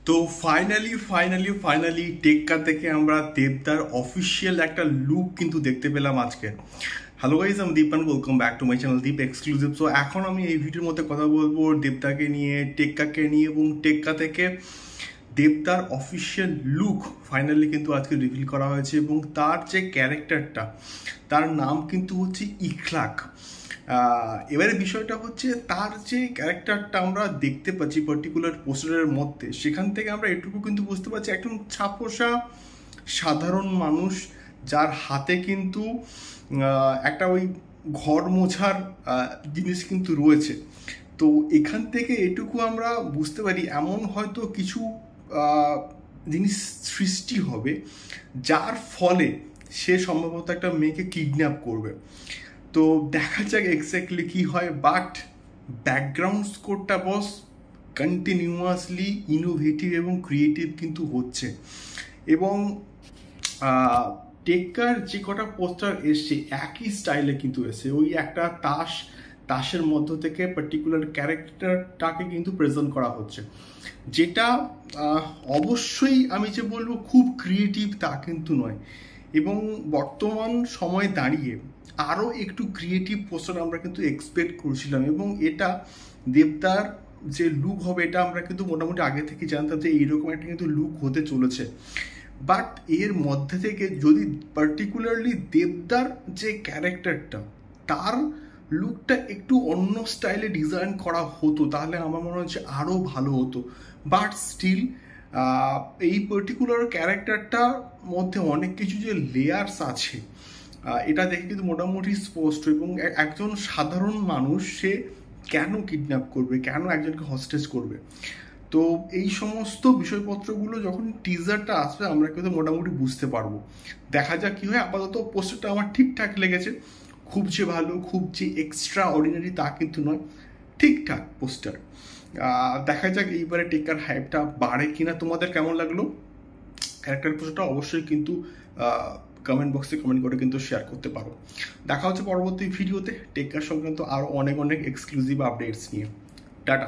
তো ফাইনালি টেক্কা থেকে আমরা দেবদার অফিসিয়াল একটা লুক কিন্তু দেখতে পেলাম আজকে। হ্যালো গাইজ, আমি Deep and welcome back to my channel Deep exclusive. So এখন আমি এই ভিডিওর মধ্যে কথা বলবো দেবদাকে নিয়ে, টেক্কাকে নিয়ে, এবং টেক্কা থেকে দেবদার অফিসিয়াল লুক ফাইনালি কিন্তু আজকে রিভিল করা হয়েছে। এবং তার যে ক্যারেক্টারটা, তার নাম কিন্তু হচ্ছে ইখলাক। এবারে বিষয়টা হচ্ছে তার যে ক্যারেক্টারটা আমরা দেখতে পাচ্ছি পার্টিকুলার পোস্টারের মধ্যে, সেখান থেকে আমরা এটুকু কিন্তু বুঝতে পারছি একজন ছাপোষা সাধারণ মানুষ, যার হাতে কিন্তু একটা ওই ঘর মোছার জিনিস কিন্তু রয়েছে। তো এখান থেকে এটুকু আমরা বুঝতে পারি এমন হয়তো কিছু জিনিস সৃষ্টি হবে যার ফলে সে সম্ভবত একটা মেয়েকে কিডন্যাপ করবে। তো দেখা যাক এক্স্যাক্টলি কি হয়। বাট ব্যাকগ্রাউন্ড স্কোরটা বস কন্টিনিউয়াসলি ইনোভেটিভ এবং ক্রিয়েটিভ কিন্তু হচ্ছে। এবং টেক্কার যে কটা পোস্টার এসছে একই স্টাইলে কিন্তু এসছে, ওই একটা তাসের মধ্য থেকে পার্টিকুলার ক্যারেক্টারটাকে কিন্তু প্রেজেন্ট করা হচ্ছে, যেটা অবশ্যই আমি যে বলবো খুব ক্রিয়েটিভ তা কিন্তু নয়। এবং বর্তমান সময় দাঁড়িয়ে আরও একটু ক্রিয়েটিভ পোস্টার আমরা কিন্তু এক্সপেক্ট করছিলাম। এবং এটা দেবদার যে লুক হবে এটা আমরা কিন্তু মোটামুটি আগে থেকে জানতাম যে এইরকম একটা কিন্তু লুক হতে চলেছে। বাট এর মধ্যে থেকে যদি পার্টিকুলারলি দেবদার যে ক্যারেক্টারটা, তার লুকটা একটু অন্য স্টাইলে ডিজাইন করা হতো, তাহলে আমার মনে হচ্ছে আরও ভালো হতো। বাট স্টিল এই পার্টিকুলার ক্যারেক্টারটার মধ্যে অনেক কিছু যে লেয়ার্স আছে এটা দেখে কিন্তু মোটামুটি স্পষ্ট। এবং একজন সাধারণ মানুষ সে কেন কিডন্যাপ করবে, কেন একজনকে হস্টেজ করবে, তো এই সমস্ত বিষয়পত্রগুলো যখন টিজারটা আসবে আমরা কিন্তু মোটামুটি বুঝতে পারবো। দেখা যাক কি হয়। আপাতত পোস্টারটা আমার ঠিকঠাক লেগেছে, খুব যে ভালো, খুব যে এক্সট্রা অর্ডিনারি তা কিন্তু নয়, ঠিকঠাক পোস্টার। দেখা যাক এইবারে টেক্কার হাইপটা বাড়ে কিনা। তোমাদের কেমন লাগলো ক্যারেক্টার পোস্টারটা অবশ্যই কিন্তু কমেন্ট বক্সে কমেন্ট করে কিন্তু শেয়ার করতে পারো। দেখা হচ্ছে পরবর্তী ভিডিওতে টেক্কার সংক্রান্ত আরও অনেক এক্সক্লুসিভ আপডেটস নিয়ে। টাটা।